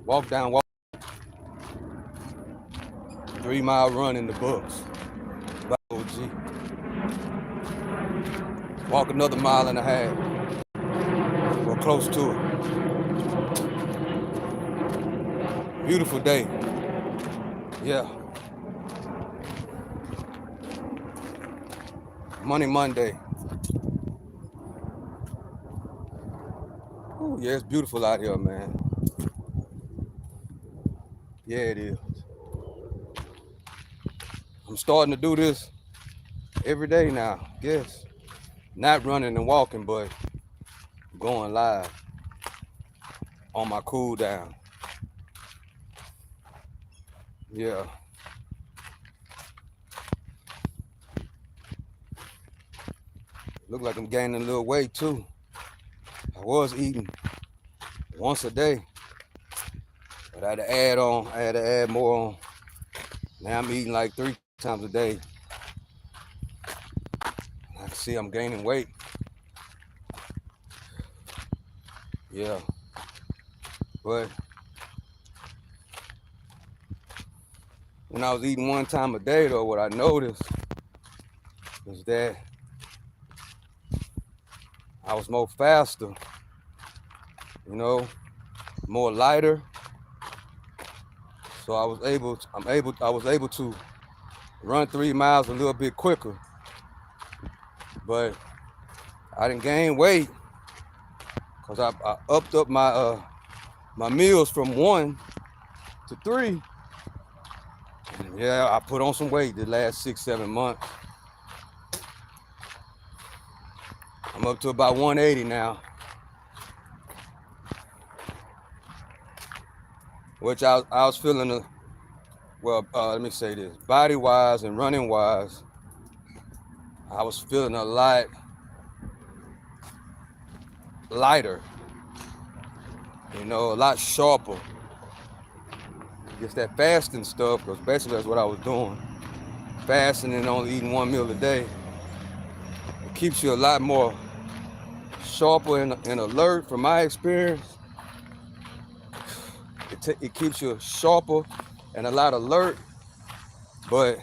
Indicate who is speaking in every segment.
Speaker 1: Walk down, walk. 3 mile run in the books. By OG. Walk another 1.5 miles. Or close to it. Beautiful day. Yeah. Monday. Oh yeah, it's beautiful out here, man. Yeah, it is. I'm starting to do this every day now. Yes. Not running and walking, but going live on my cool down. Yeah. Look like I'm gaining a little weight too. I was eating once a day, but I had to add on. I had to add more on. Now I'm eating like 3 times a day. I can see I'm gaining weight. Yeah. But when I was eating 1 time a day though, what I noticed was that I was more faster, you know, more lighter. So I was able to run 3 miles a little bit quicker. But I didn't gain weight because I upped up my my meals from 1 to 3. And yeah, I put on some weight the last 6-7 months. I'm up to about 180 now. Which I was feeling let me say this, body wise and running wise, I was feeling a lot lighter, you know, a lot sharper. Just that fasting stuff, because basically that's what I was doing. Fasting and only eating 1 meal a day. It keeps you a lot more sharper and alert from my experience. It keeps you sharper and a lot alert, but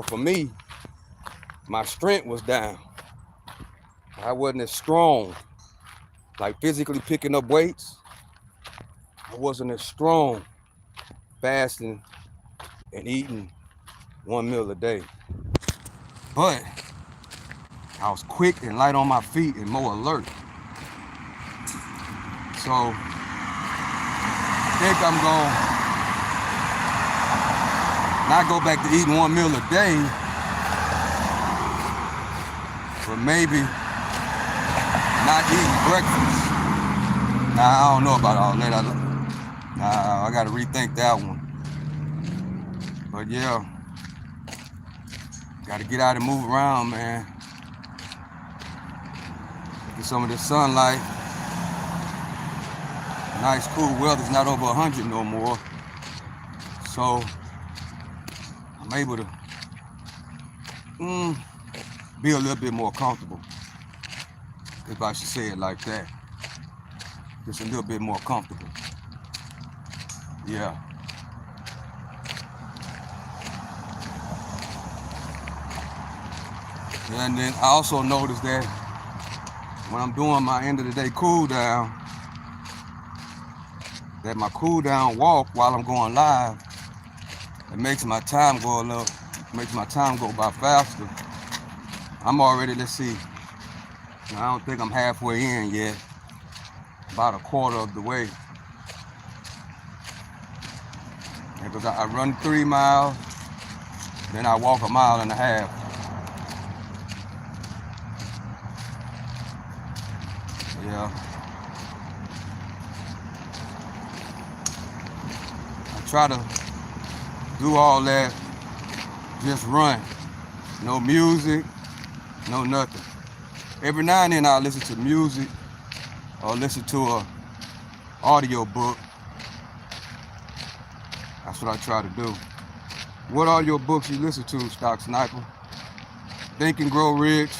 Speaker 1: for me, my strength was down. I wasn't as strong, like physically picking up weights. I wasn't as strong fasting and eating 1 meal a day. But I was quick and light on my feet and more alert. So I think I'm gonna not go back to eating 1 meal a day, but maybe not eating breakfast. Now, I don't know about all that. I gotta rethink that one. But yeah, gotta get out and move around, man. Get some of the sunlight. Nice, cool weather's not over 100 no more. So I'm able to be a little bit more comfortable, if I should say it like that. Just a little bit more comfortable. Yeah. And then I also noticed that when I'm doing my end of the day cool down, that my cool down walk while I'm going live, it makes my time go by faster. I'm already, let's see, I don't think I'm halfway in yet, about a quarter of the way. Because I run 3 miles, then I walk 1.5 miles. Yeah. I try to do all that, just run. No music, no nothing. Every now and then I'll listen to music or listen to a audio book. That's what I try to do. What audio books you listen to, Stock Sniper? Think and Grow Rich.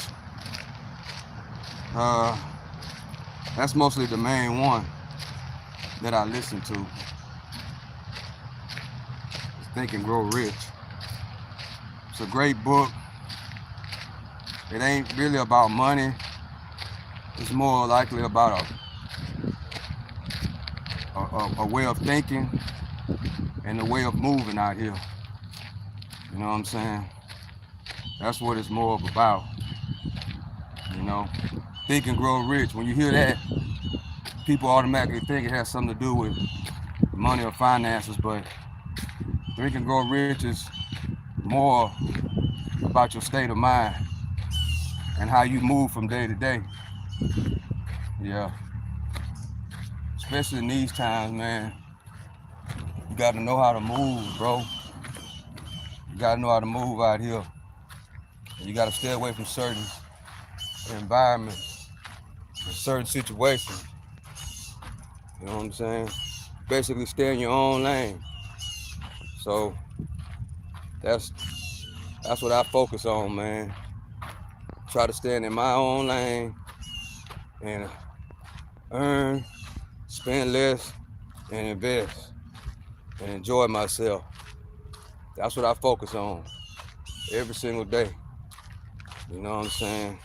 Speaker 1: That's mostly the main one. that I listen to is Think and Grow Rich. It's a great book. It ain't really about money. It's more likely about a way of thinking and a way of moving out here. You know what I'm saying? That's what it's more about. You know, Think and Grow Rich. When you hear that, people automatically think it has something to do with money or finances, but Think and Grow Rich is more about your state of mind and how you move from day to day. Yeah. Especially in these times, man. You gotta know how to move, bro. You gotta know how to move out here. You gotta stay away from certain environments, certain situations. You know what I'm saying? Basically stay in your own lane. So that's what I focus on, man. Try to stand in my own lane and earn, spend less, and invest and enjoy myself. That's what I focus on every single day. You know what I'm saying?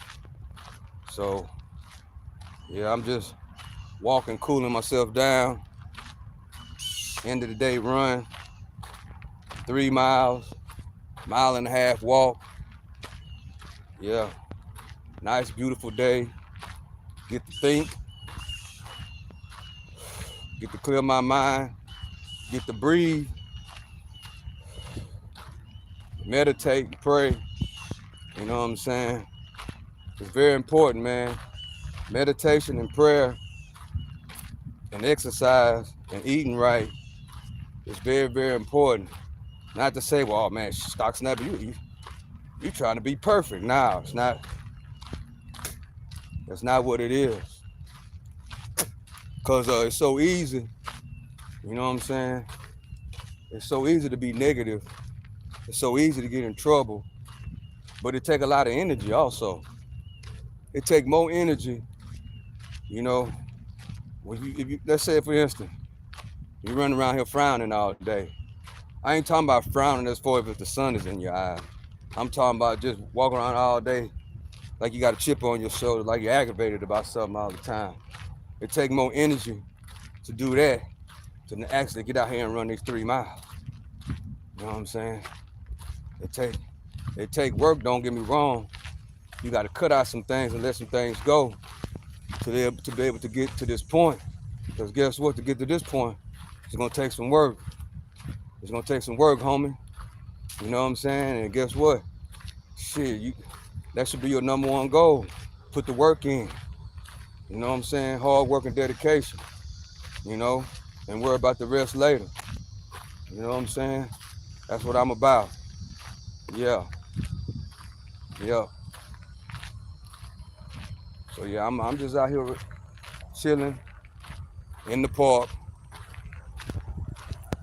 Speaker 1: So yeah, I'm just walking, cooling myself down. End of the day run, 3 miles, 1.5 miles walk. Yeah, nice, beautiful day. Get to think, get to clear my mind, get to breathe, meditate, pray. You know what I'm saying? It's very important, man. Meditation and prayer and exercise and eating right is very, very important. Not to say, well, oh, man, Stock Sniper, you trying to be perfect. No, it's not. That's not what it is. Because it's so easy. You know what I'm saying? It's so easy to be negative. It's so easy to get in trouble. But it takes a lot of energy also. It takes more energy, you know, when if you, let's say, for instance, you run around here frowning all day. I ain't talking about frowning as far as the sun is in your eyes. I'm talking about just walking around all day like you got a chip on your shoulder, like you're aggravated about something all the time. It takes more energy to do that than to actually get out here and run these 3 miles. You know what I'm saying? It take work, don't get me wrong. You got to cut out some things and let some things go to be able to get to this point. Because guess what? To get to this point, it's going to take some work. It's going to take some work, homie. You know what I'm saying? And guess what? Shit, that should be your #1 goal. Put the work in. You know what I'm saying? Hard work and dedication. You know? And worry about the rest later. You know what I'm saying? That's what I'm about. Yeah. Yeah. So yeah, I'm just out here chilling in the park,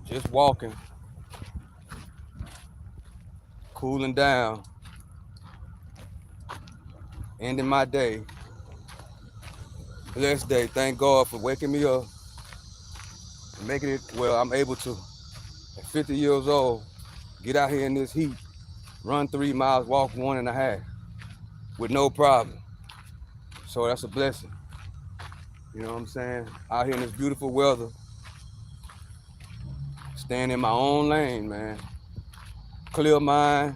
Speaker 1: just walking, cooling down, ending my day. Blessed day. Thank God for waking me up and making it where I'm able to, at 50 years old, get out here in this heat, run 3 miles, walk 1.5 with no problem. So that's a blessing. You know what I'm saying? Out here in this beautiful weather, staying in my own lane, man. Clear mind.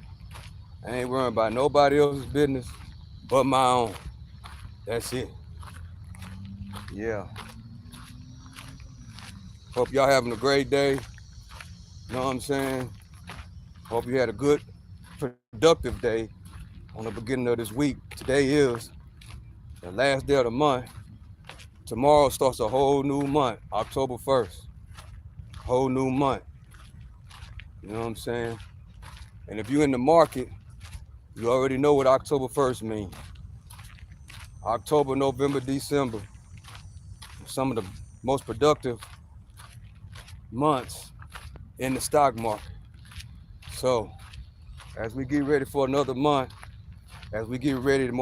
Speaker 1: I ain't worrying about nobody else's business but my own. That's it. Yeah. Hope y'all having a great day. You know what I'm saying? Hope you had a good, productive day on the beginning of this week. Today is the last day of the month. Tomorrow starts a whole new month, October 1st. Whole new month. You know what I'm saying? And if you're in the market, you already know what October 1st means. October, November, December, some of the most productive months in the stock market. So as we get ready for another month, as we get ready to,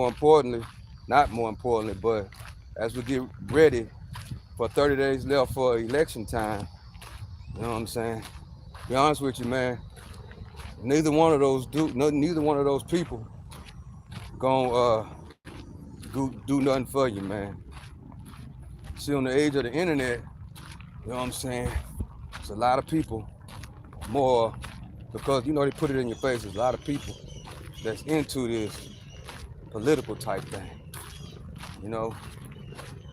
Speaker 1: but as we get ready for 30 days left for election time. You know what I'm saying? Be honest with you, man. Neither one of those people gonna do nothing for you, man. See, on the age of the internet, you know what I'm saying? There's a lot of people more, because you know they put it in your face. There's a lot of people that's into this political type thing, you know.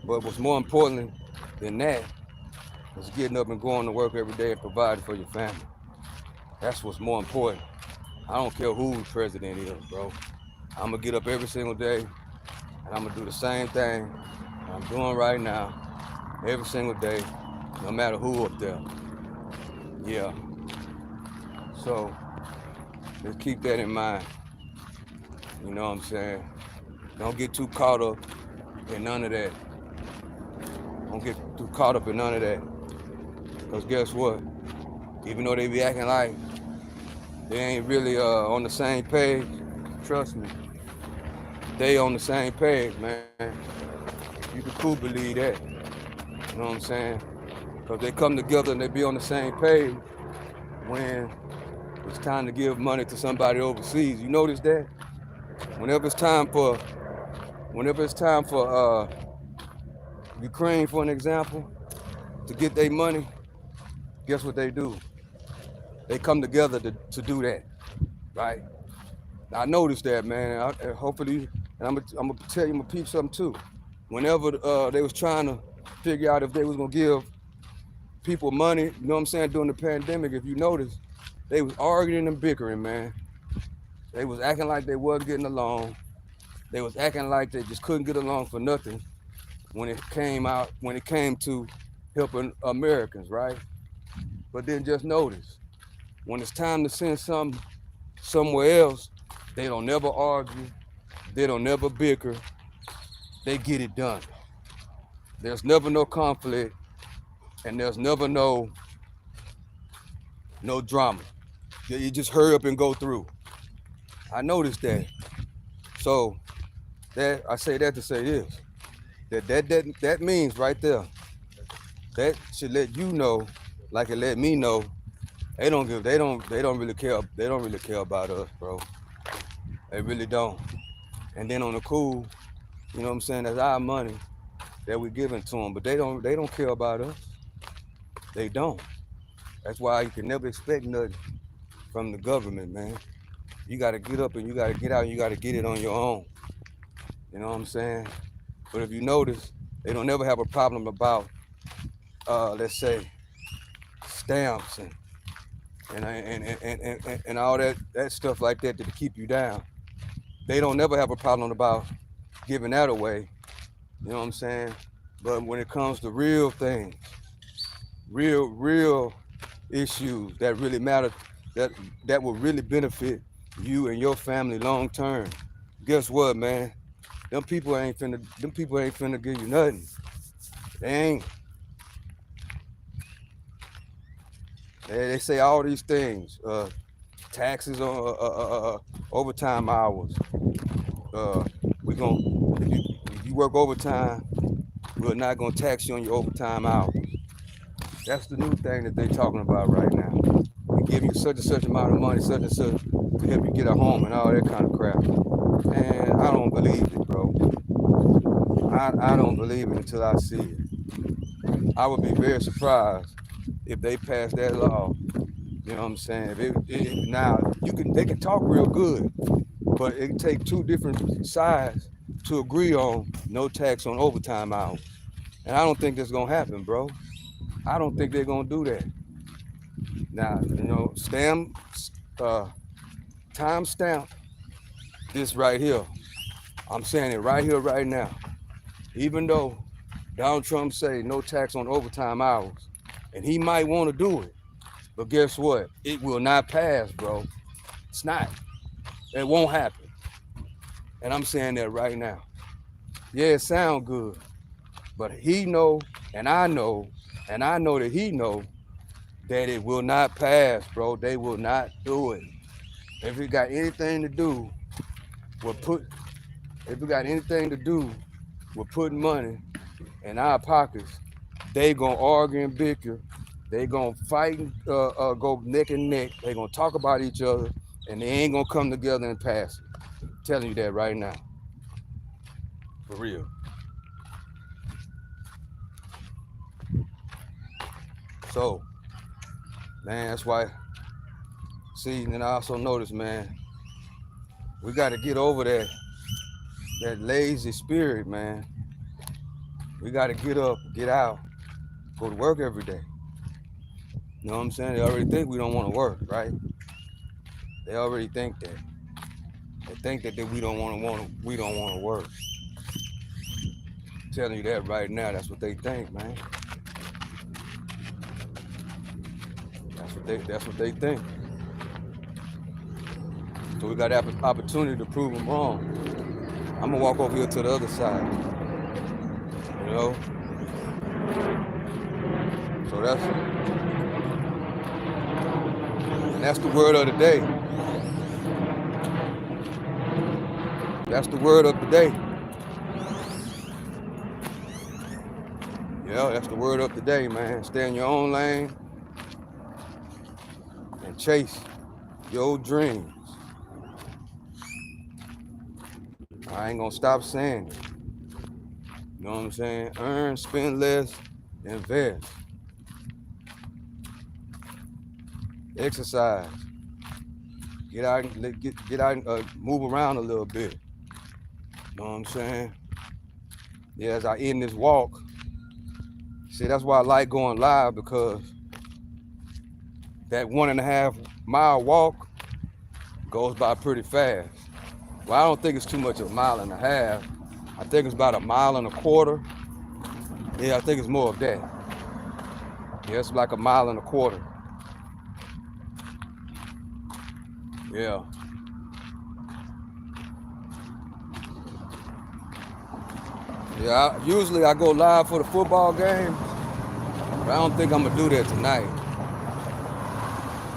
Speaker 1: But what's more important than that is getting up and going to work every day and providing for your family. That's what's more important. I don't care who the president is, bro. I'm gonna get up every single day and I'm gonna do the same thing I'm doing right now, every single day, no matter who up there. Yeah. So let's keep that in mind. You know what I'm saying? Don't get too caught up in none of that. Don't get too caught up in none of that. Because guess what? Even though they be acting like they ain't really on the same page, trust me, they on the same page, man. You can cool believe that. You know what I'm saying? Because they come together and they be on the same page when it's time to give money to somebody overseas. You notice that? Whenever it's time for Ukraine, for an example, to get their money, guess what they do? They come together to do that, right? I noticed that, man. Hopefully, and I'm gonna tell you, I'm gonna peep something too. Whenever they was trying to figure out if they was gonna give people money, you know what I'm saying, during the pandemic, if you notice, they was arguing and bickering, man. They was acting like they wasn't getting along. They was acting like they just couldn't get along for nothing when it came to helping Americans, right? But then just notice, when it's time to send something somewhere else, they don't never argue, they don't never bicker, they get it done. There's never no conflict, and there's never no drama. You just hurry up and go through. I noticed that. So that I say that to say this. That means right there. That should let you know, like it let me know, they don't really care. They don't really care about us, bro. They really don't. And then on the cool, you know what I'm saying, that's our money that we're giving to them, but they don't care about us. They don't. That's why you can never expect nothing from the government, man. You gotta get up and you gotta get out and you gotta get it on your own. You know what I'm saying? But if you notice, they don't never have a problem about, let's say, stamps and all that stuff like that to keep you down. They don't never have a problem about giving that away. You know what I'm saying? But when it comes to real things, real issues that really matter, that will really benefit you and your family long term, guess what, man? Them people ain't finna give you nothing. They ain't. They say all these things, taxes on overtime hours. If you work overtime, we're not gonna tax you on your overtime hours. That's the new thing that they're talking about right now. We give you such and such amount of money, such and such, to help you get a home and all that kind of crap. And I don't believe it, bro. I don't believe it until I see it. I would be very surprised if they pass that law. You know what I'm saying? They can talk real good, but it can take two different sides to agree on no tax on overtime hours. And I don't think that's gonna happen, bro. I don't think they're gonna do that. Now, you know, time stamp this right here. I'm saying it right here, right now. Even though Donald Trump say no tax on overtime hours, and he might want to do it, but guess what? It will not pass, bro. It's not. It won't happen. And I'm saying that right now. Yeah, it sounds good, but he know, and I know that he know that it will not pass, bro. They will not do it. If it got anything to do with putting money in our pockets, they gonna argue and bicker. They gonna fight and go neck and neck. They gonna talk about each other, and they ain't gonna come together and pass it. I'm telling you that right now, for real. So, man, that's why. See, and I also noticed, man, we got to get over that lazy spirit, man. We got to get up, get out, go to work every day. You know what I'm saying? They already think we don't want to work, right? They already think that. They think that we don't want to work. I'm telling you that right now. That's what they think, man. That's what they think. So we got the opportunity to prove them wrong. I'm gonna walk over here to the other side. You know? So that's the word of the day. That's the word of the day. Yeah, that's the word of the day, man. Stay in your own lane and chase your dreams. I ain't gonna stop saying it. You know what I'm saying? Earn, spend less, invest. Exercise. Get out and move around a little bit. You know what I'm saying? Yeah, as I end this walk, see, that's why I like going live, because that 1.5 mile walk goes by pretty fast. Well, I don't think it's too much of 1.5 miles. I think it's about 1.25 miles. Yeah, I think it's more of that. Yeah, it's like 1.25 miles. Yeah. Yeah, usually I go live for the football game, but I don't think I'm gonna do that tonight.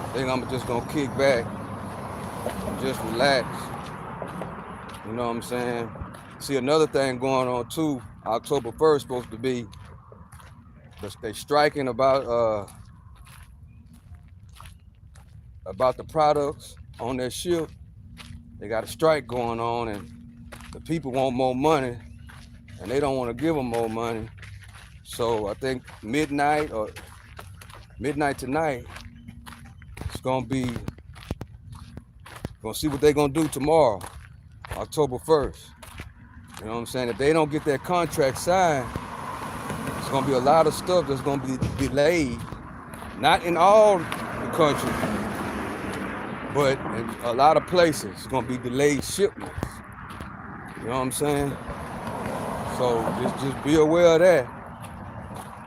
Speaker 1: I think I'm just gonna kick back, just relax. You know what I'm saying? See, another thing going on too, October 1st supposed to be, they striking about the products on their ship. They got a strike going on, and the people want more money, and they don't want to give them more money. So I think midnight tonight, it's gonna see what they're gonna do tomorrow, October 1st. You know what I'm saying? If they don't get that contract signed, it's gonna be a lot of stuff that's gonna be delayed. Not in all the country, but in a lot of places, it's gonna be delayed shipments. You know what I'm saying? So just be aware of that,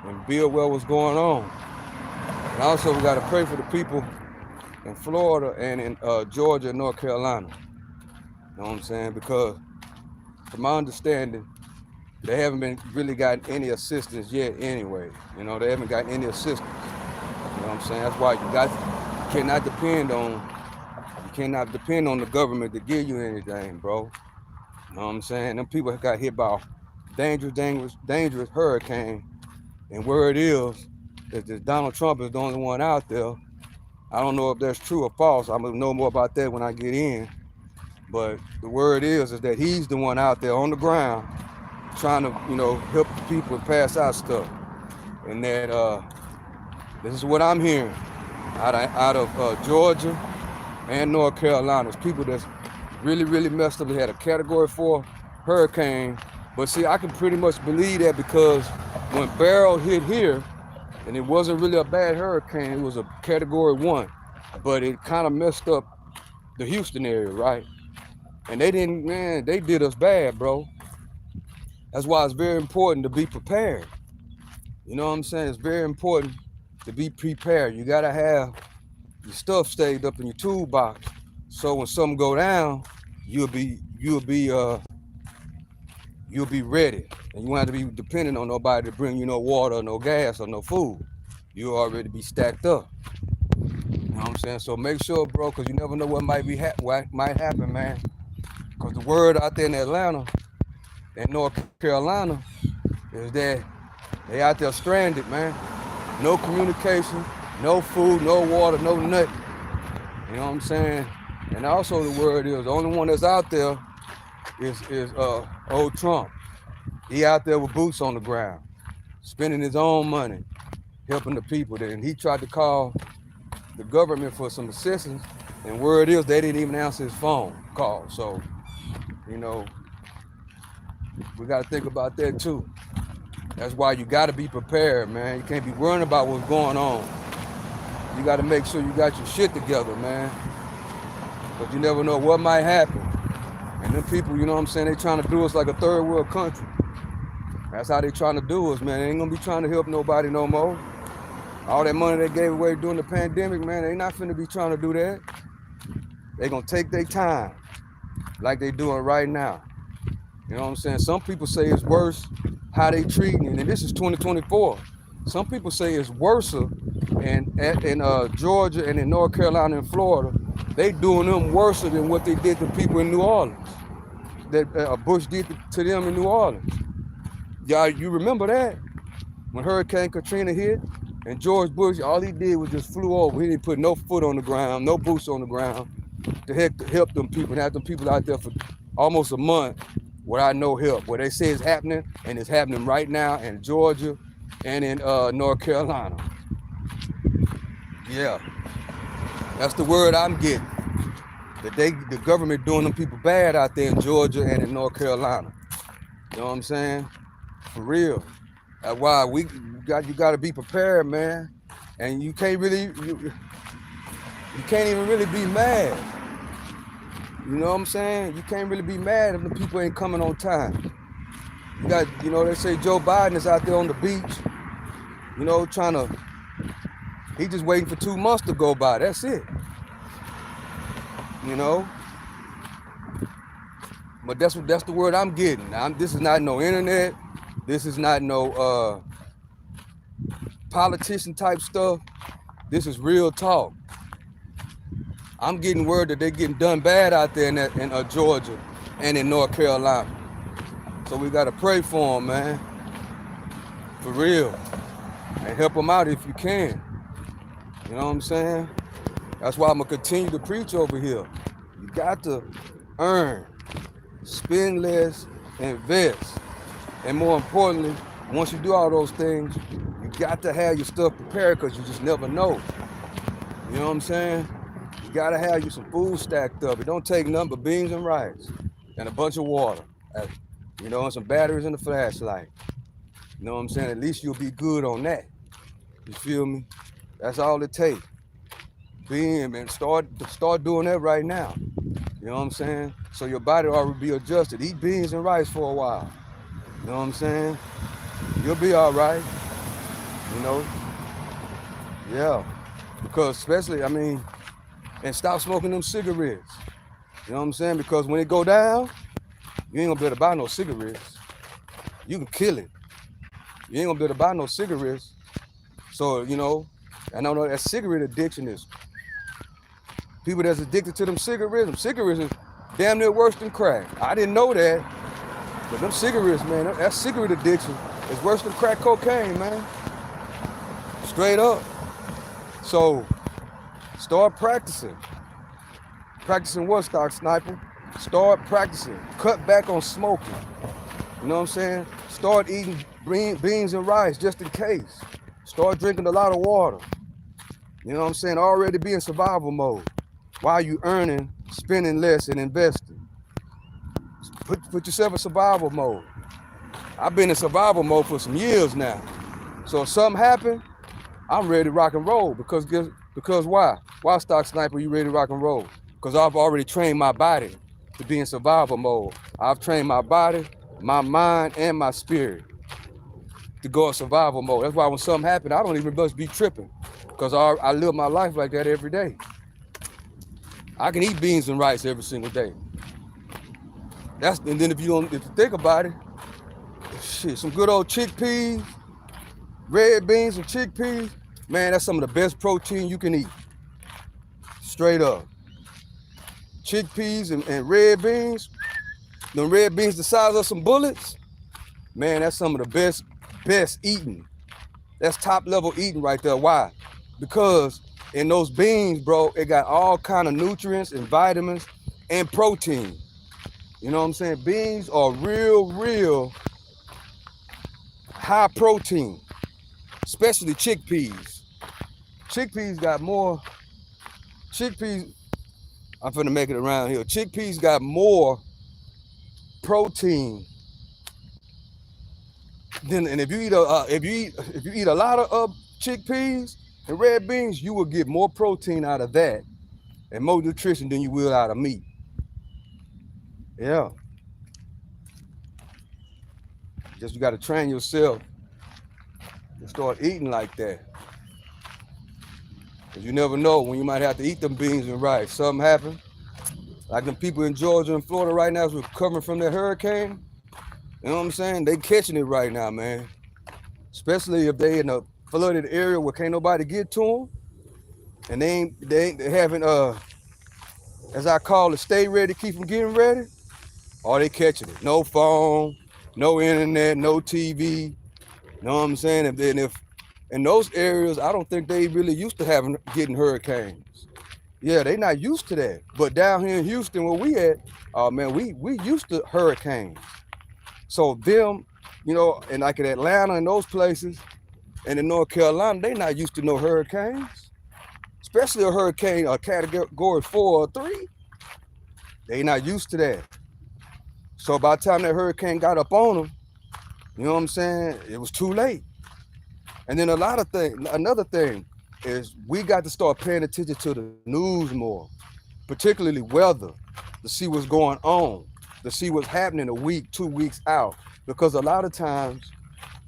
Speaker 1: and be aware of what's going on. And also, we gotta pray for the people in Florida and in Georgia and North Carolina. You know what I'm saying? Because from my understanding, they haven't really gotten any assistance yet anyway. You know, they haven't gotten any assistance. You know what I'm saying? That's why you cannot depend on the government to give you anything, bro. You know what I'm saying? Them people got hit by a dangerous hurricane. And where it is that Donald Trump is the only one out there. I don't know if that's true or false. I'm gonna know more about that when I get in. But the word is that he's the one out there on the ground trying to, help the people pass out stuff. And that this is what I'm hearing out of Georgia and North Carolina. It's people that's really, really messed up. They had a Category 4 hurricane. But see, I can pretty much believe that, because when Beryl hit here, and it wasn't really a bad hurricane, it was a Category 1, but it kind of messed up the Houston area, right? And they did us bad, bro. That's why it's very important to be prepared. You know what I'm saying? It's very important to be prepared. You gotta have your stuff stayed up in your toolbox, so when something go down, you'll be ready, and you won't have to be dependent on nobody to bring you no water, no gas, or no food. You already be stacked up. You know what I'm saying? So make sure, bro, because you never know what might happen, man. Because the word out there in Atlanta and North Carolina is that They out there stranded, man. No communication, no food, no water, no nothing. You know what I'm saying? And also the word is, the only one that's out there is old Trump. He out there with boots on the ground, spending his own money, helping the people. And he tried to call the government for some assistance, and word is they didn't even answer his phone call. So, you know, we got to think about that too. That's why you got to be prepared, man. You can't be worrying about what's going on. You got to make sure you got your shit together, man. But you never know what might happen. And them people, you know what I'm saying, they trying to do us like a third world country. That's how they trying to do us, man. They ain't gonna be trying to help nobody no more. All that money they gave away during the pandemic, man, they not finna be trying to do that. They gonna take their time like they doing right now. You know what I'm saying? Some people say it's worse how they treating it, and this is 2024. Some people say it's worse in Georgia and in North Carolina and Florida. They doing them worse than what they did to people in New Orleans. That Bush did to them in New Orleans. Y'all, you remember that? When Hurricane Katrina hit and George Bush, all he did was just flew over. He didn't put no foot on the ground, no boots on the ground to help them people and have them people out there for almost a month without no help. Where they say it's happening, and it's happening right now in Georgia and in North Carolina. Yeah, that's the word I'm getting. That the government doing them people bad out there in Georgia and in North Carolina. You know what I'm saying? For real. That's why you got to be prepared, man. And you can't really, you can't even really be mad. You know what I'm saying? You can't really be mad if the people ain't coming on time. You got, you know, they say Joe Biden is out there on the beach, you know, he just waiting for 2 months to go by. That's it. You know? But that's the word I'm getting. This is not no internet. This is not no politician type stuff. This is real talk. I'm getting word that they're getting done bad out there in Georgia and in North Carolina. So we got to pray for them, man. For real. And help them out if you can. You know what I'm saying? That's why I'm going to continue to preach over here. You got to earn, spend less, invest. And more importantly, once you do all those things, you got to have your stuff prepared because you just never know. You know what I'm saying? You got to have you some food stacked up. It don't take nothing but beans and rice and a bunch of water. You know, and some batteries and a flashlight. You know what I'm saying? At least you'll be good on that. You feel me? That's all it takes. And start doing that right now. You know what I'm saying? So your body will already be adjusted. Eat beans and rice for a while. You know what I'm saying? You'll be all right. You know? Yeah. Because especially, I mean, and stop smoking them cigarettes. You know what I'm saying? Because when it go down, you ain't gonna be able to buy no cigarettes. You can kill it. You ain't gonna be able to buy no cigarettes. So, you know, I know that cigarette addiction is, people that's addicted to them cigarettes is damn near worse than crack. I didn't know that. But them cigarettes, man, that cigarette addiction is worse than crack cocaine, man. Straight up. So, start practicing. Practicing what, Stock Sniper? Start practicing. Cut back on smoking. You know what I'm saying? Start eating beans and rice just in case. Start drinking a lot of water. You know what I'm saying? Already be in survival mode. While you earning, spending less, and investing. Put yourself in survival mode. I've been in survival mode for some years now. So if something happen, I'm ready to rock and roll. Because why? Why, Stock Sniper, you ready to rock and roll? Because I've already trained my body to be in survival mode. I've trained my body, my mind, and my spirit to go in survival mode. That's why when something happens, I don't even must be tripping. Because I live my life like that every day. I can eat beans and rice every single day. And then if you think about it, shit, some good old chickpeas, red beans and chickpeas, man, that's some of the best protein you can eat. Straight up. Chickpeas and red beans, them red beans the size of some bullets, man, that's some of the best best eating. That's top level eating right there. Why? Because in those beans, bro, it got all kind of nutrients and vitamins and protein. You know what I'm saying? Beans are real high protein, especially chickpeas. Chickpeas got more, I'm finna make it around here. Chickpeas got more protein than, and if you eat a lot of chickpeas and red beans, you will get more protein out of that and more nutrition than you will out of meat. Yeah. Just you got to train yourself to start eating like that. Because you never know when you might have to eat them beans and rice. Something happen. Like them people in Georgia and Florida right now is recovering from that hurricane. You know what I'm saying? They catching it right now, man. Especially if they in a flooded area where can't nobody get to them. And they ain't having, as I call it, stay ready, keep them getting ready. Or they catching it. No phone, no internet, no TV. You know what I'm saying? And then if in those areas, I don't think they really used to getting hurricanes. Yeah, they not used to that. But down here in Houston, where we at, man, we used to hurricanes. So them, you know, and like in Atlanta and those places, and in North Carolina, they not used to no hurricanes. Especially a hurricane, a category 4 or 3. They not used to that. So by the time that hurricane got up on them, you know what I'm saying, it was too late. And then another thing is we got to start paying attention to the news more, particularly weather, to see what's going on, to see what's happening a week, 2 weeks out. Because a lot of times,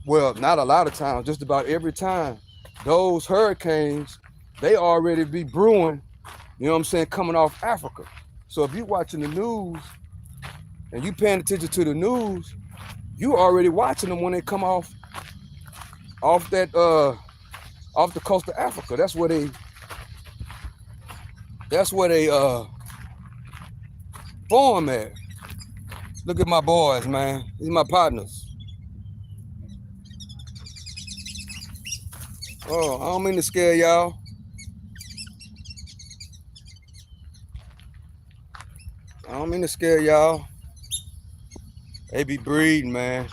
Speaker 1: well, not a lot of times, just about every time, those hurricanes, they already be brewing, you know what I'm saying, coming off Africa. So if you're watching the news and you paying attention to the news, you already watching them when they come off the coast of Africa. That's where they form at. Look at my boys, man. These are my partners. Oh, I don't mean to scare y'all. They be breeding, man.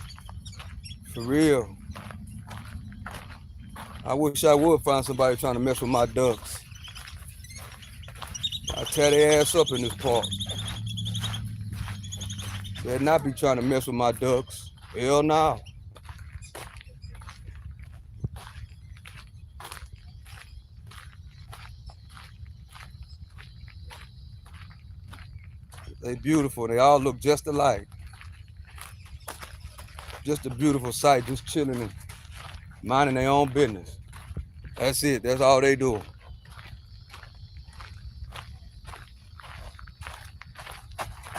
Speaker 1: For real. I wish I would find somebody trying to mess with my ducks. I'll tear their ass up in this park. They'd not be trying to mess with my ducks. Hell no. They beautiful. They all look just alike. Just a beautiful sight, just chilling and minding their own business. That's it. That's all they do.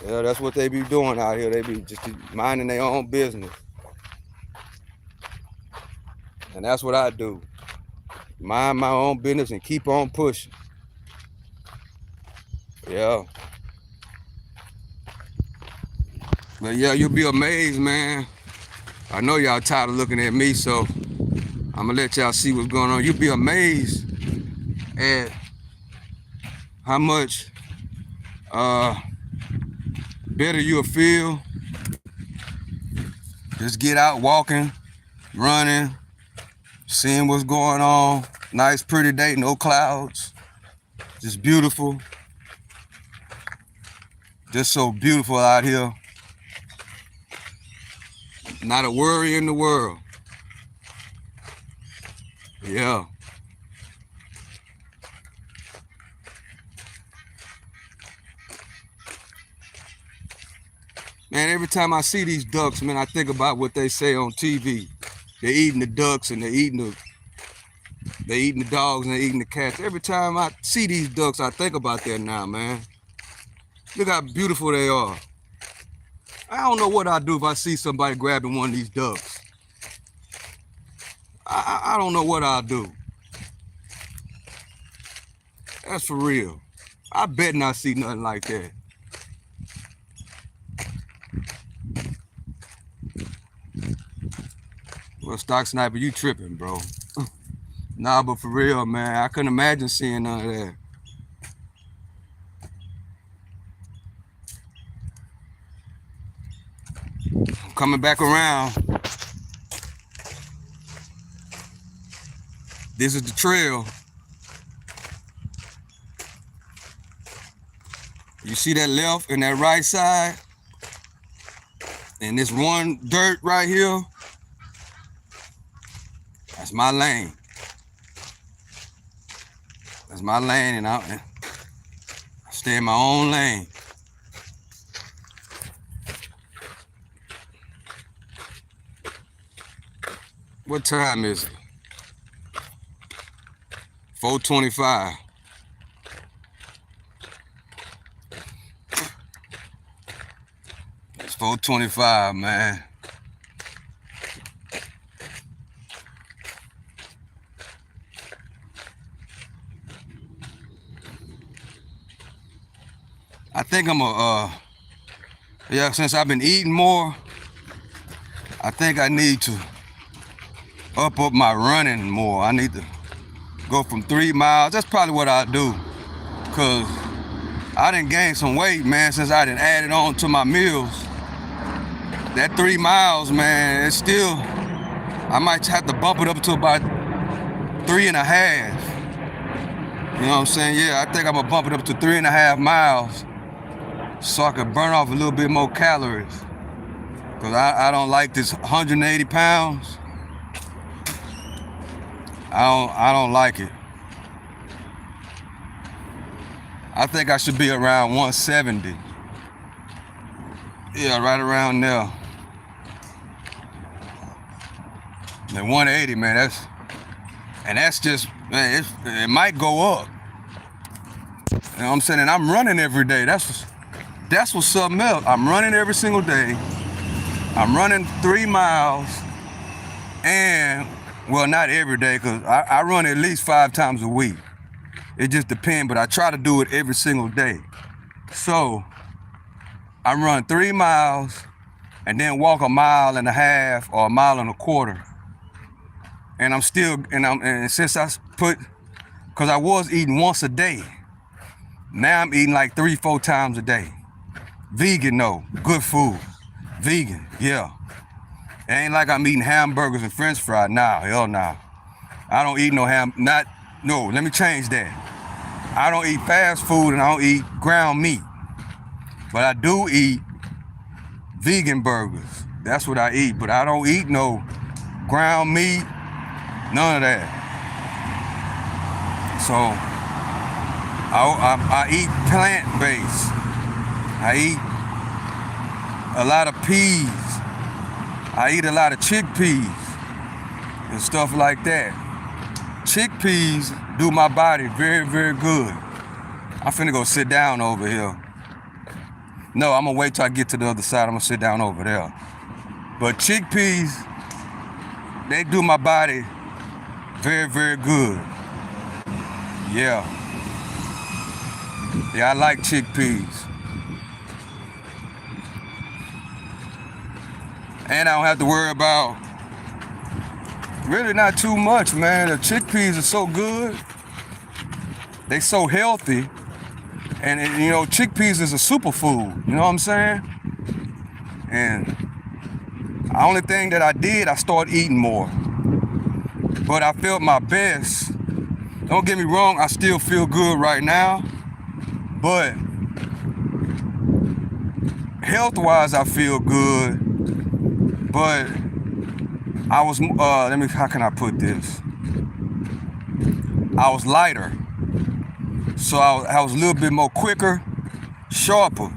Speaker 1: Yeah, that's what they be doing out here. They be just minding their own business. And that's what I do. Mind my own business and keep on pushing. Yeah. But yeah, you'll be amazed, man. I know y'all tired of looking at me, so I'm gonna let y'all see what's going on. You'll be amazed at how much better you'll feel. Just get out walking, running, seeing what's going on. Nice, pretty day, no clouds. Just beautiful. Just so beautiful out here. Not a worry in the world. Yeah. Man, every time I see these ducks, man, I think about what they say on TV. They're eating the ducks and they're eating the dogs and they're eating the cats. Every time I see these ducks, I think about that now, man. Look how beautiful they are. I don't know what I'd do if I see somebody grabbing one of these ducks. I don't know what I'll do. That's for real. I bet not see nothing like that. Well, Stock Sniper, you tripping, bro. Nah, but for real, man, I couldn't imagine seeing none of that. I'm coming back around. This is the trail. You see that left and that right side? And this one dirt right here, that's my lane. That's my lane, and I stay in my own lane. What time is it? 4:25. It's 4:25, man. I think I'm yeah, since I've been eating more, I think I need to up my running more. I need to go from 3 miles. That's probably what I do, cause I done gained some weight, man, since I done added on to my meals. That 3 miles, man, it's still, I might have to bump it up to about 3.5. You know what I'm saying? Yeah, I think I'm gonna bump it up to 3.5 miles so I can burn off a little bit more calories. Cause I don't like this 180 pounds. I don't like it. I think I should be around 170. Yeah, right around there. And 180, man, that's just, man, it might go up. You know what I'm saying? And I'm running every day. That's what's something else. I'm running every single day. I'm running 3 miles, and, well, not every day, because I run at least 5 times a week. It just depends, but I try to do it every single day. So I run 3 miles and then walk 1.5 miles or 1.25 miles. And I'm still, and since I because I was eating once a day, now I'm eating like 3-4 times a day. Vegan, no, good food. Vegan, yeah. It ain't like I'm eating hamburgers and French fries. Nah, hell nah. I don't eat no let me change that. I don't eat fast food and I don't eat ground meat. But I do eat vegan burgers. That's what I eat. But I don't eat no ground meat, none of that. So I eat plant-based. I eat a lot of peas. I eat a lot of chickpeas and stuff like that. Chickpeas do my body very, very good. I'm finna go sit down over here. No, I'm gonna wait till I get to the other side. I'm gonna sit down over there. But chickpeas, they do my body very, very good. Yeah. Yeah, I like chickpeas. And I don't have to worry about, really not too much, man. The chickpeas are so good. They so healthy. And you know, chickpeas is a superfood, you know what I'm saying? And the only thing that I did, I started eating more. But I felt my best. Don't get me wrong, I still feel good right now. But health-wise, I feel good. But I was, how can I put this? I was lighter. So I was a little bit more quicker, sharper.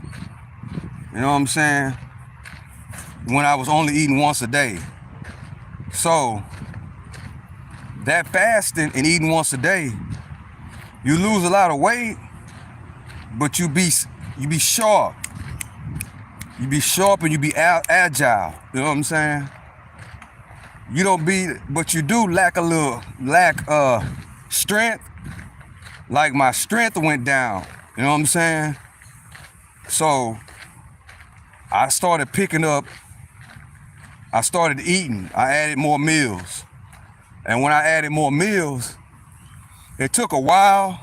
Speaker 1: You know what I'm saying? When I was only eating once a day. So that fasting and eating once a day, you lose a lot of weight, but you be sharp. You be sharp and you be agile. You know what I'm saying? You don't be, but you do lack strength. Like my strength went down. You know what I'm saying? So I started picking up I started eating. I added more meals. And when I added more meals, it took a while.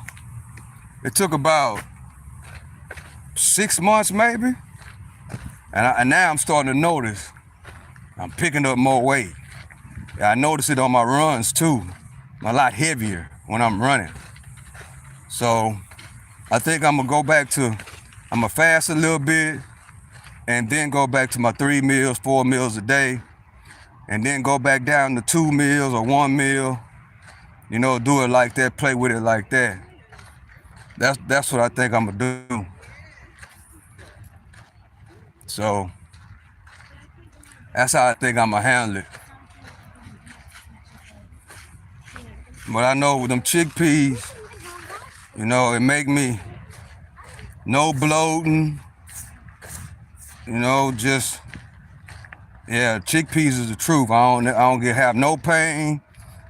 Speaker 1: It took about 6 months maybe. And now I'm starting to notice I'm picking up more weight. I notice it on my runs too. I'm a lot heavier when I'm running. So I think I'm gonna fast a little bit and then go back to my 3 meals, 4 meals a day, and then go back down to 2 meals or 1 meal. You know, do it like that, play with it like that. That's what I think I'm gonna do. So that's how I think I'm gonna handle it. But I know with them chickpeas, you know, it make me no bloating, you know, just, yeah, chickpeas is the truth. I don't have no pain,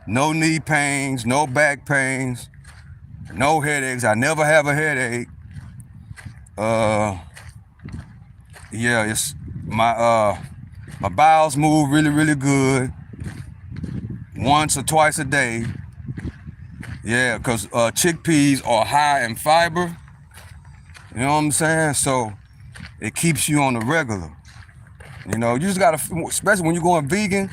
Speaker 1: no knee pains, no back pains, no headaches. I never have a headache. Yeah, it's my bowels move really, really good. Once or twice a day. Yeah, because chickpeas are high in fiber. You know what I'm saying? So it keeps you on the regular. You know, you just gotta, especially when you're going vegan,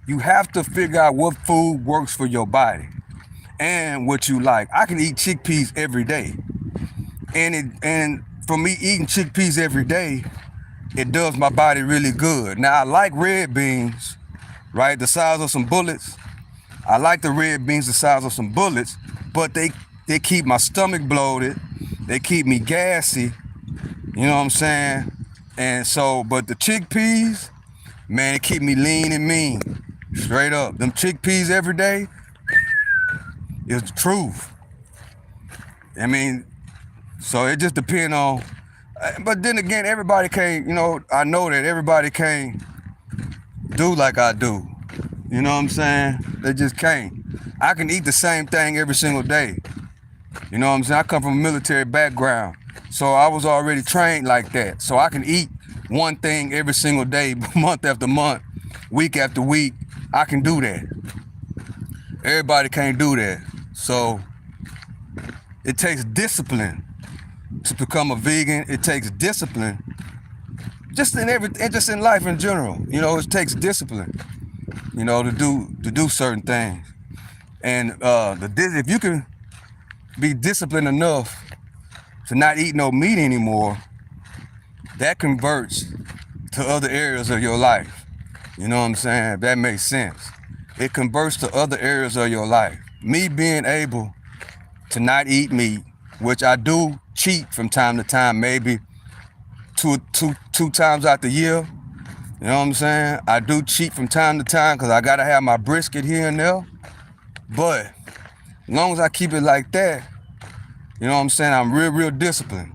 Speaker 1: you have to figure out what food works for your body and what you like. I can eat chickpeas every day. And for me eating chickpeas every day, it does my body really good. Now I like red beans, right? The size of some bullets. I like the red beans the size of some bullets, but they keep my stomach bloated. They keep me gassy. You know what I'm saying? And so, but the chickpeas, man, it keep me lean and mean. Straight up. Them chickpeas every day is the truth. I mean, so it just depends on, but then again, everybody can't, you know, I know that everybody can't do like I do. You know what I'm saying? They just can't. I can eat the same thing every single day. You know what I'm saying? I come from a military background, so I was already trained like that. So I can eat one thing every single day, month after month, week after week. I can do that. Everybody can't do that. So it takes discipline to become a vegan. It takes discipline. Just in life in general. You know, it takes discipline, you know, to do certain things. And if you can be disciplined enough to not eat no meat anymore, that converts to other areas of your life. You know what I'm saying? If that makes sense. It converts to other areas of your life. Me being able to not eat meat, which I do cheat from time to time, maybe two times out the year. You know what I'm saying? I do cheat from time to time because I gotta have my brisket here and there. But as long as I keep it like that, you know what I'm saying, I'm real disciplined.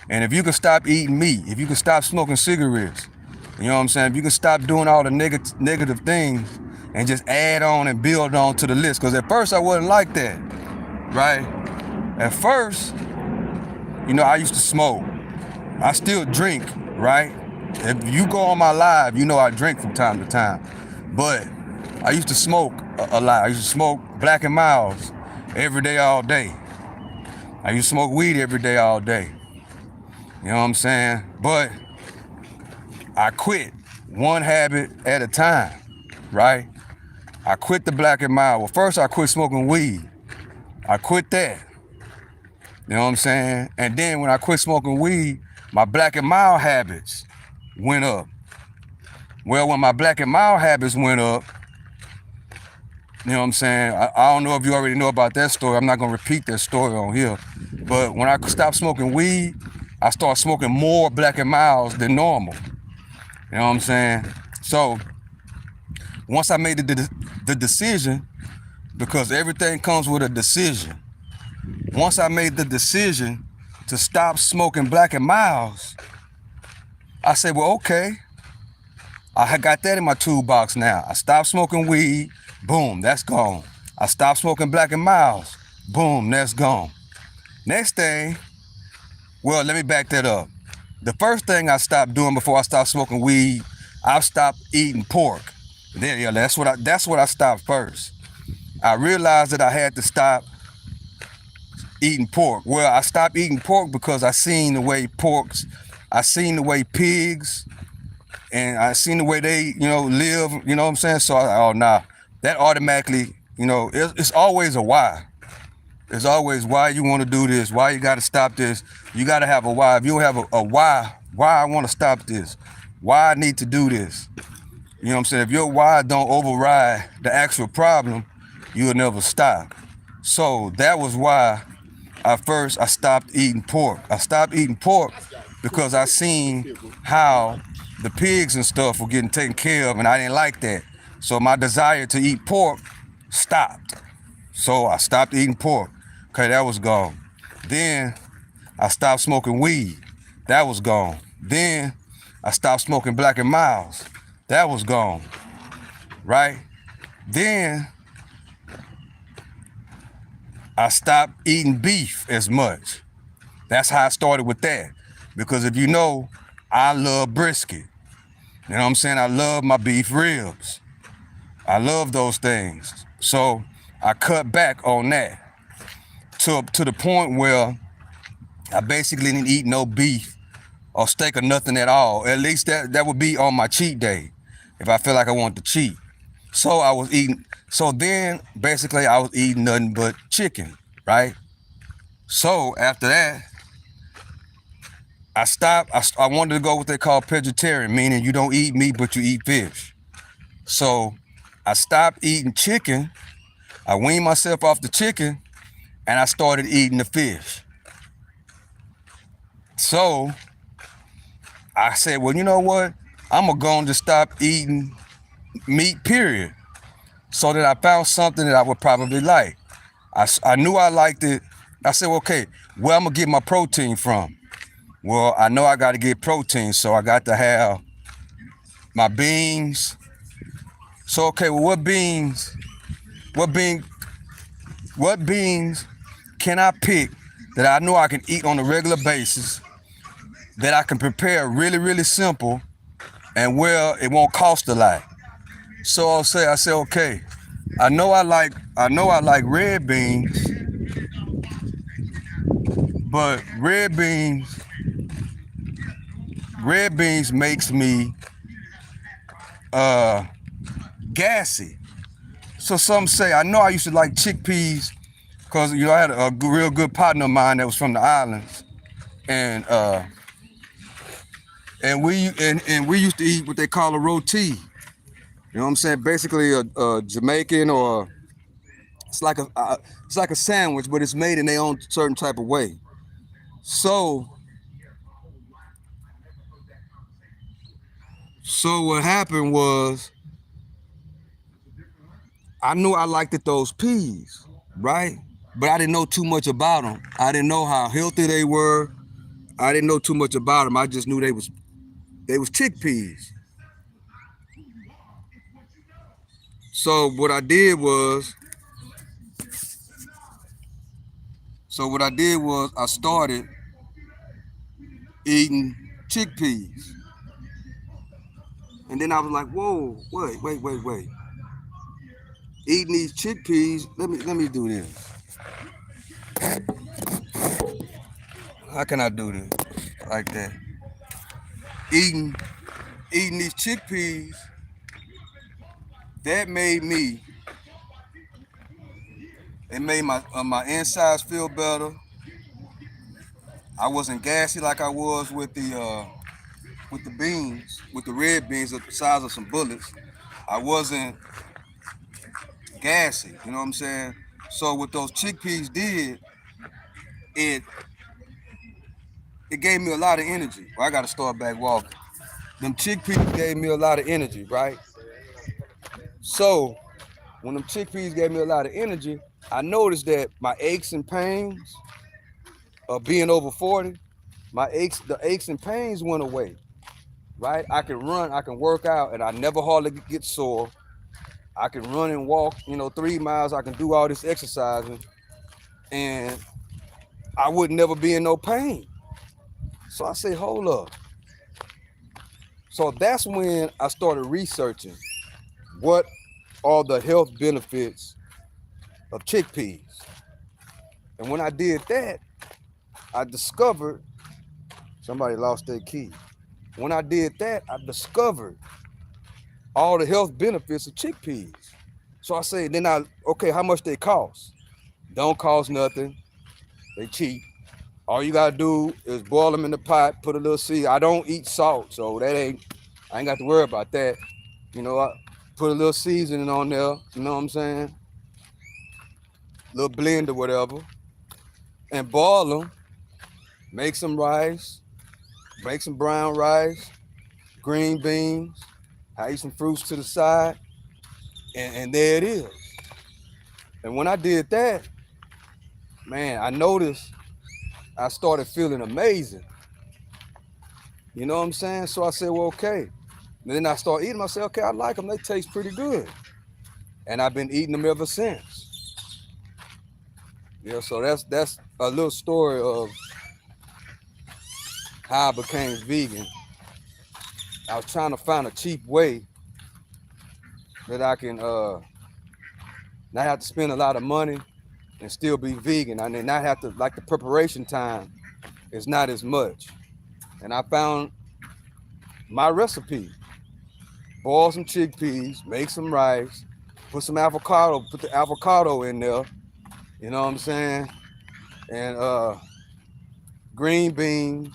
Speaker 1: And if you can stop eating meat, if you can stop smoking cigarettes, you know what I'm saying, if you can stop doing all the negative things and just add on and build on to the list. Because at first I wasn't like that, right? At first, you know, I used to smoke. I still drink, right? If you go on my live, you know I drink from time to time. But I used to smoke a lot. I used to smoke Black and Milds every day, all day. I used to smoke weed every day, all day. You know what I'm saying? But I quit one habit at a time, right? I quit the Black and Mild. Well, first I quit smoking weed. I quit that. You know what I'm saying? And then when I quit smoking weed, my Black and Mild habits went up. Well, when my Black and Mild habits went up, you know what I'm saying? I don't know if you already know about that story. I'm not gonna repeat that story on here. But when I stopped smoking weed, I started smoking more Black and Milds than normal. You know what I'm saying? So once I made the decision, because everything comes with a decision. Once I made the decision to stop smoking Black and Milds, I said, well, okay, I got that in my toolbox now. I stopped smoking weed, boom, that's gone. I stopped smoking Black and Milds, boom, that's gone. Next thing, well, let me back that up. The first thing I stopped doing before I stopped smoking weed, I stopped eating pork. Yeah, that's what I stopped first. I realized that I had to stop eating pork. Well, I stopped eating pork because I seen the way pigs, and I seen the way they, live, you know what I'm saying? So that automatically, it's always a why. It's always why you want to do this, why you got to stop this. You got to have a why. If you don't have a why I want to stop this, why I need to do this. You know what I'm saying? If your why don't override the actual problem, you'll never stop. So that was why I stopped eating pork. I stopped eating pork because I seen how the pigs and stuff were getting taken care of, and I didn't like that. So my desire to eat pork stopped. So I stopped eating pork. Okay, that was gone. Then I stopped smoking weed. That was gone. Then I stopped smoking Black and Milds. That was gone. Right? Then I stopped eating beef as much. That's how I started with that. Because if you know, I love brisket. You know what I'm saying? I love my beef ribs. I love those things. So I cut back on that to the point where I basically didn't eat no beef or steak or nothing at all. At least that would be on my cheat day if I feel like I want to cheat. So then basically I was eating nothing but chicken, right? So after that, I stopped. I wanted to go what they call vegetarian, meaning you don't eat meat, but you eat fish. So I stopped eating chicken. I weaned myself off the chicken, and I started eating the fish. So I said, well, you know what? I'm going to go and just stop eating meat, period. So that I found something that I would probably like. I knew I liked it. I said, well, okay, where I'm going to get my protein from? Well, I know I got to get protein, so I got to have my beans. So, okay, well, what beans can I pick that I know I can eat on a regular basis, that I can prepare really, really simple, and where it won't cost a lot? So I said, okay, I know I like red beans, but red beans makes me gassy. So some say, I know I used to like chickpeas because I had a real good partner of mine that was from the islands, and we used to eat what they call a roti. You know what I'm saying? Basically a Jamaican, or it's like a sandwich, but it's made in their own certain type of way. So what happened was, I knew I liked those peas, right? But I didn't know too much about them. I didn't know how healthy they were. I didn't know too much about them. I just knew they was chickpeas. So what I did was I started eating chickpeas. And then I was like, whoa, wait. Eating these chickpeas, let me do this. How can I do this? Like that. Eating these chickpeas, that made my insides feel better. I wasn't gassy like I was with the beans, with the red beans the size of some bullets. I wasn't gassy, you know what I'm saying? So what those chickpeas did, it gave me a lot of energy. Well, I gotta start back walking. Them chickpeas gave me a lot of energy, right? So when them chickpeas gave me a lot of energy, I noticed that my aches and pains of being over 40, the aches and pains went away, right? I can run, I can work out, and I never hardly get sore. I can run and walk, 3 miles. I can do all this exercising, and I would never be in no pain. So I say, hold up. So that's when I started researching what are the health benefits of chickpeas. And when I did that, I discovered somebody lost their key. When I did that, I discovered all the health benefits of chickpeas. So I say, okay, how much they cost? Don't cost nothing. They cheap. All you gotta do is boil them in the pot, put a little seed. I don't eat salt, so I ain't got to worry about that. You know, I put a little seasoning on there, you know what I'm saying? Little blend or whatever. And boil them. Make some rice, make some brown rice, green beans, I eat some fruits to the side, and there it is. And when I did that, man, I noticed I started feeling amazing. You know what I'm saying? So I said, well, okay. And then I started eating them. I said, okay, I like them. They taste pretty good. And I've been eating them ever since. Yeah, so that's a little story of how I became vegan. I was trying to find a cheap way that I can not have to spend a lot of money and still be vegan. I mean, not have to, like the preparation time is not as much. And I found my recipe. Boil some chickpeas, make some rice, put some avocado, put the avocado in there, you know what I'm saying? And green beans,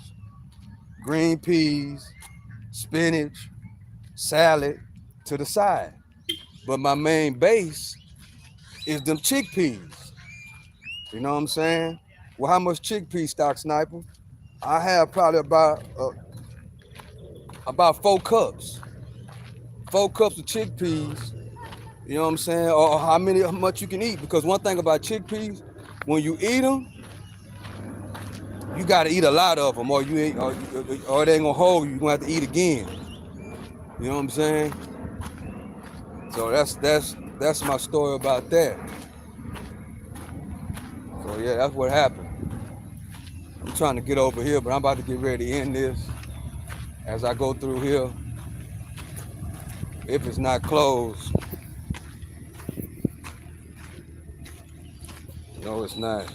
Speaker 1: green peas, spinach, salad to the side. But my main base is them chickpeas. You know what I'm saying? Well, how much chickpea, Stock Sniper? I have probably about 4 cups. 4 cups of chickpeas, you know what I'm saying? Or how much you can eat. Because one thing about chickpeas, when you eat them, you gotta eat a lot of them, or it ain't gonna hold you. You're gonna have to eat again. You know what I'm saying? So that's my story about that. So yeah, that's what happened. I'm trying to get over here, but I'm about to get ready to end this as I go through here. If it's not closed. No, it's not.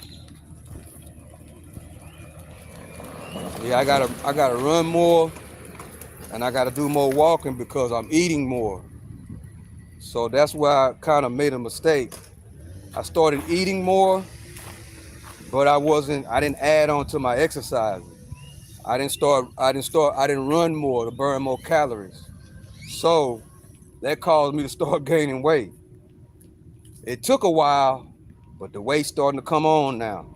Speaker 1: Yeah, I gotta run more, and I gotta do more walking because I'm eating more. So that's why I kind of made a mistake. I started eating more, but I didn't add on to my exercise. I didn't run more to burn more calories. So that caused me to start gaining weight. It took a while, but the weight's starting to come on now.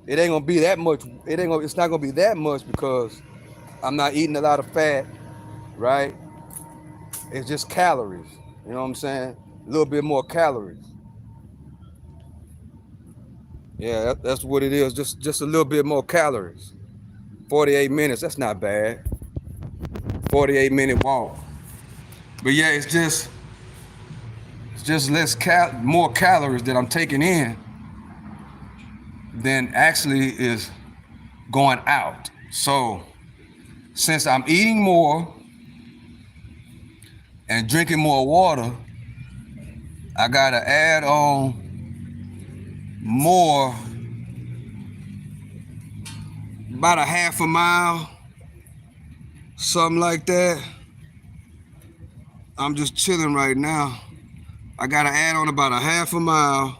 Speaker 1: It ain't gonna be that much. It's not gonna be that much because I'm not eating a lot of fat, right? It's just calories. You know what I'm saying? A little bit more calories. Yeah, that's what it is. Just a little bit more calories. 48 minutes. That's not bad. 48-minute walk. But yeah, it's just more calories that I'm taking in than actually is going out. So since I'm eating more and drinking more water, I gotta add on more, about a half a mile, something like that. I'm just chilling right now. I gotta add on about a half a mile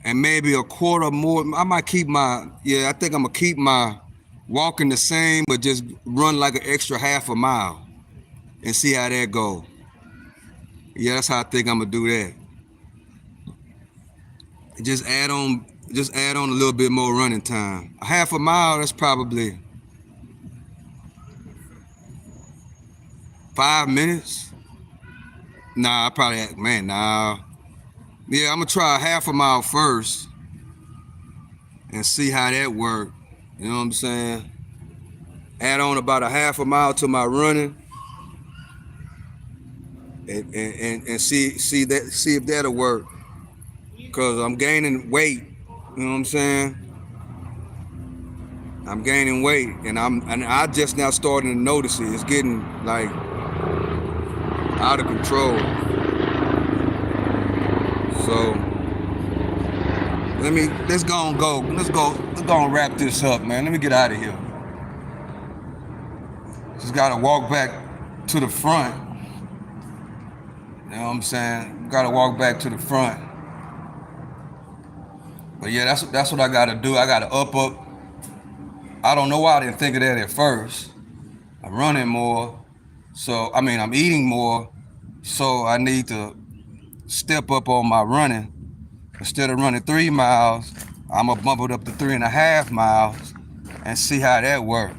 Speaker 1: and maybe a quarter more. I might keep I think I'm gonna keep my walking the same, but just run like an extra half a mile and see how that go. Yeah, that's how I think I'm gonna do that. Just add on a little bit more running time. A half a mile, that's probably 5 minutes. Nah, I probably, nah. Yeah, I'm gonna try a half a mile first and see how that works. You know what I'm saying? Add on about a half a mile to my running and see if that'll work. Cause I'm gaining weight. You know what I'm saying? I'm gaining weight, and I just now starting to notice it. It's getting like out of control. So let's go and wrap this up, man. Let me get out of here. Just gotta walk back to the front. You know what I'm saying? Gotta walk back to the front. But yeah, that's what I gotta do. I gotta up. I don't know why I didn't think of that at first. I'm running more, so I'm eating more, so I need to step up on my running. Instead of running 3 miles, I'm gonna bump it up to 3.5 miles and see how that works.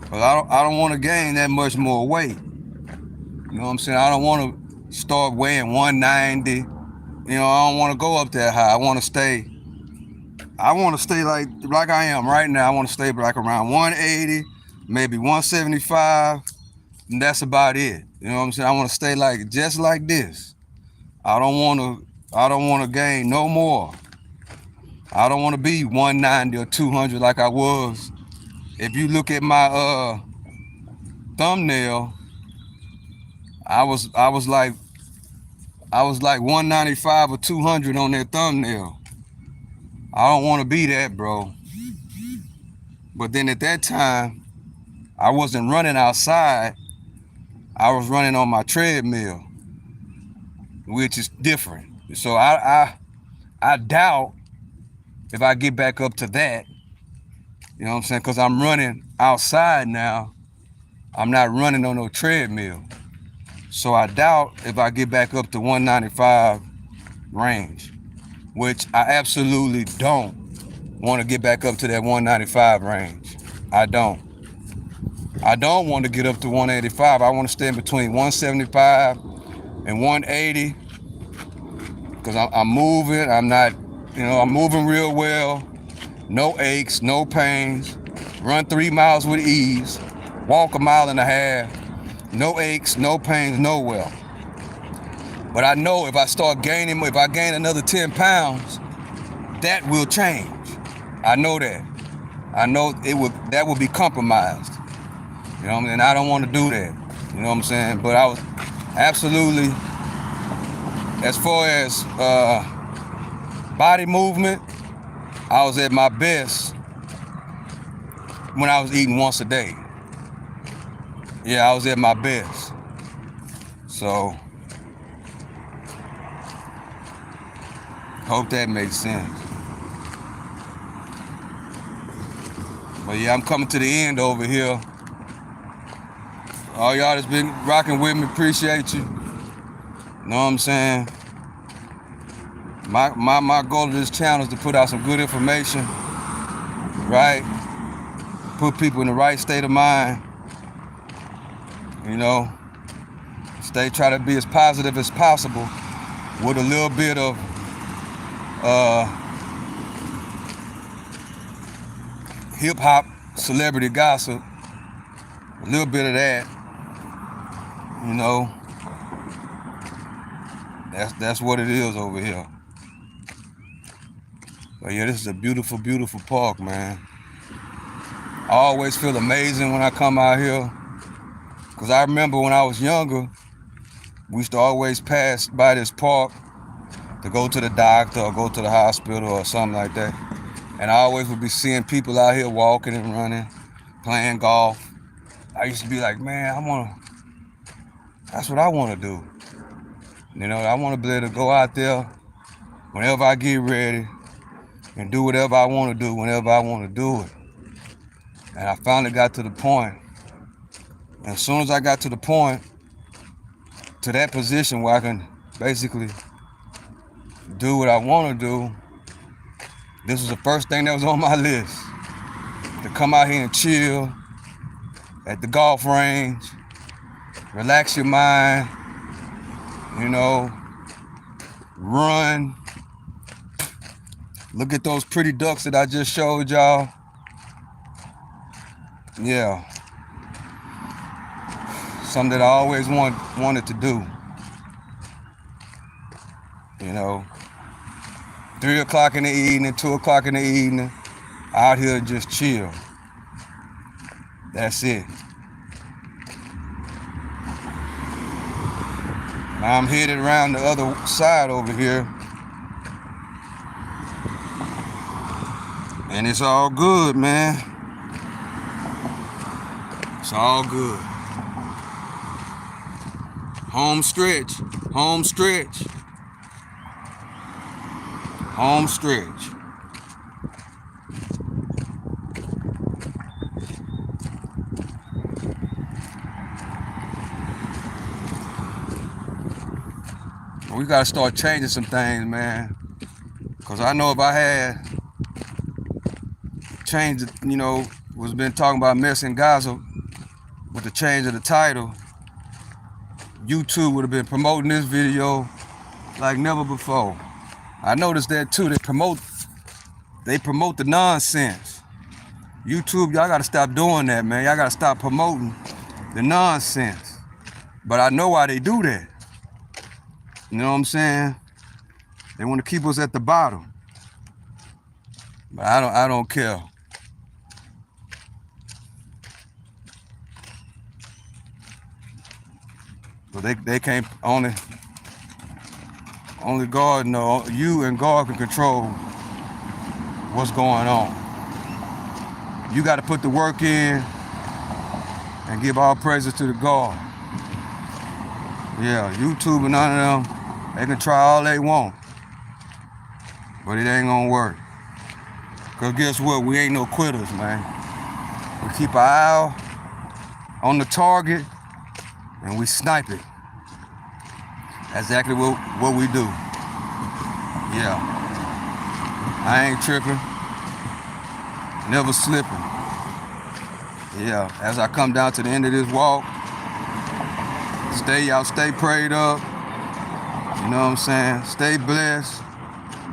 Speaker 1: But I don't want to gain that much more weight. You know what I'm saying? I don't want to start weighing 190. You know, I don't want to go up that high. I want to stay like I am right now. I want to stay like around 180, maybe 175, and that's about it. You know what I'm saying? I want to stay like just like this. I don't want to gain no more. I don't want to be 190 or 200 like I was. If you look at my thumbnail, I was like 195 or 200 on that thumbnail. I don't want to be that, bro. But then at that time, I wasn't running outside. I was running on my treadmill, which is different. So I doubt if I get back up to that. You know what I'm saying? Because I'm running outside now. I'm not running on no treadmill. So I doubt if I get back up to 195 range, which I absolutely don't want to get back up to that 195 range. I don't want to get up to 185. I want to stay in between 175 and 180 because I'm moving. I'm moving real well. No aches, no pains. Run 3 miles with ease. Walk 1.5 miles. No aches, no pains, no well. But I know if I gain another 10 pounds, that will change. I know that. I know that will be compromised. You know what I mean? I don't want to do that. You know what I'm saying? But I was absolutely, as far as body movement, I was at my best when I was eating once a day. Yeah, I was at my best. So, hope that makes sense. But yeah, I'm coming to the end over here. All y'all that's been rocking with me, appreciate you. Know what I'm saying? My goal of this channel is to put out some good information, right? Put people in the right state of mind. You know, try to be as positive as possible with a little bit of hip hop celebrity gossip, a little bit of that. You know, that's what it is over here. But yeah, this is a beautiful, beautiful park, man. I always feel amazing when I come out here. Because I remember when I was younger, we used to always pass by this park to go to the doctor or go to the hospital or something like that. And I always would be seeing people out here walking and running, playing golf. I used to be like, man, that's what I want to do. You know, I want to be able to go out there whenever I get ready and do whatever I want to do whenever I want to do it. And I finally got to the point. And as soon as I got to the point, to that position where I can basically do what I want to do, this was the first thing that was on my list. To come out here and chill at the golf range, relax your mind, you know, run. Look at those pretty ducks that I just showed y'all. Yeah. Something that I always wanted to do. You know, 3 o'clock in the evening, 2 o'clock in the evening, out here just chill. That's it. Now I'm headed around the other side over here. And it's all good, man. It's all good. Home stretch, home stretch, home stretch. We gotta start changing some things, man. Cause I know if I had changed, was been talking about Mess in Gaza with the change of the title, YouTube would have been promoting this video like never before. I noticed that too. They promote the nonsense. YouTube, y'all gotta stop doing that, man. Y'all gotta stop promoting the nonsense. But I know why they do that. You know what I'm saying? They want to keep us at the bottom. But I don't care. But they can't, only God know, you and God can control what's going on. You got to put the work in and give all praises to the God. Yeah, YouTube and none of them, they can try all they want, but it ain't gonna work. Cause guess what? We ain't no quitters, man. We keep our eye on the target and we snipe it. That's exactly what we do. Yeah. I ain't tripping. Never slipping. Yeah, as I come down to the end of this walk, stay prayed up. You know what I'm saying? Stay blessed.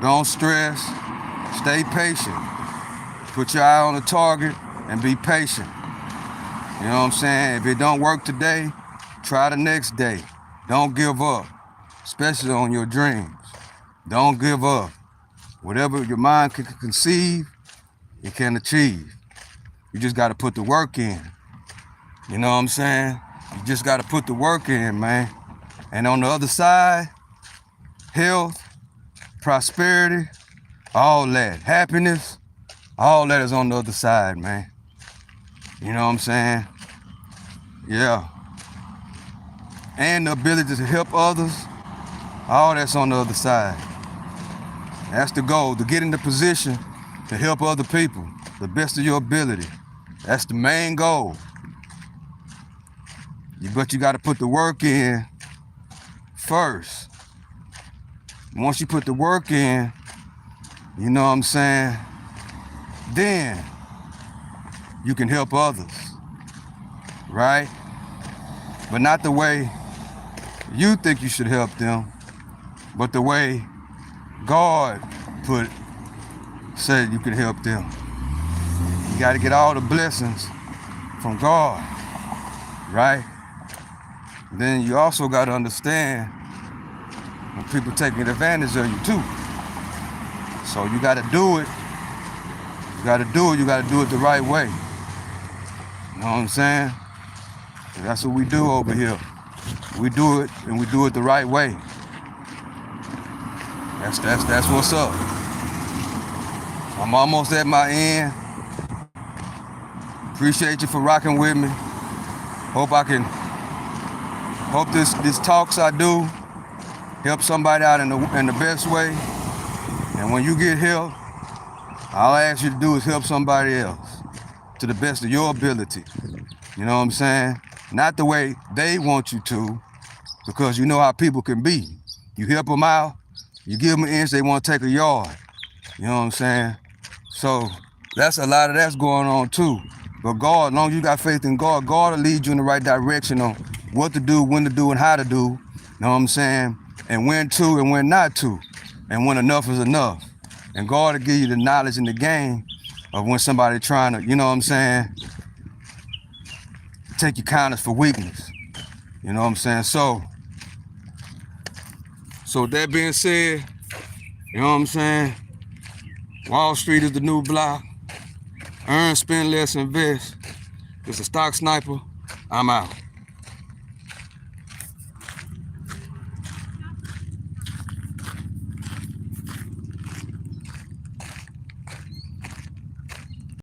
Speaker 1: Don't stress. Stay patient. Put your eye on the target and be patient. You know what I'm saying? If it don't work today, try the next day. Don't give up, especially on your dreams. Don't give up. Whatever your mind can conceive, it can achieve. You just got to put the work in. You know what I'm saying? You just got to put the work in, man. And on the other side, health, prosperity, all that, happiness, all that is on the other side, man. You know what I'm saying? Yeah. And the ability to help others, all that's on the other side. That's the goal, to get in the position to help other people, the best of your ability. That's the main goal. But you got to put the work in first. Once you put the work in, you know what I'm saying, then you can help others, right? But not the way you think you should help them, but the way God said you can help them. You got to get all the blessings from God, right? Then you also got to understand when people taking advantage of you too. So you got to do it. You got to do it the right way. You know what I'm saying? That's what we do over here. We do it, and we do it the right way. That's what's up. I'm almost at my end. Appreciate you for rocking with me. Hope this talks I do help somebody out in the best way. And when you get help, all I ask you to do is help somebody else to the best of your ability. You know what I'm saying? Not the way they want you to, because you know how people can be. You help them out, you give them an inch, they want to take a yard. You know what I'm saying? So that's a lot of that's going on too. But God, as long as you got faith in God, God will lead you in the right direction on what to do, when to do, and how to do. You know what I'm saying? And when to and when not to. And when enough is enough. And God will give you the knowledge in the game of when somebody trying to, you know what I'm saying, take your kindness for weakness. You know what I'm saying? So with that being said, you know what I'm saying? Wall Street is the new block. Earn, spend less, invest. This is Stock Sniper. I'm out.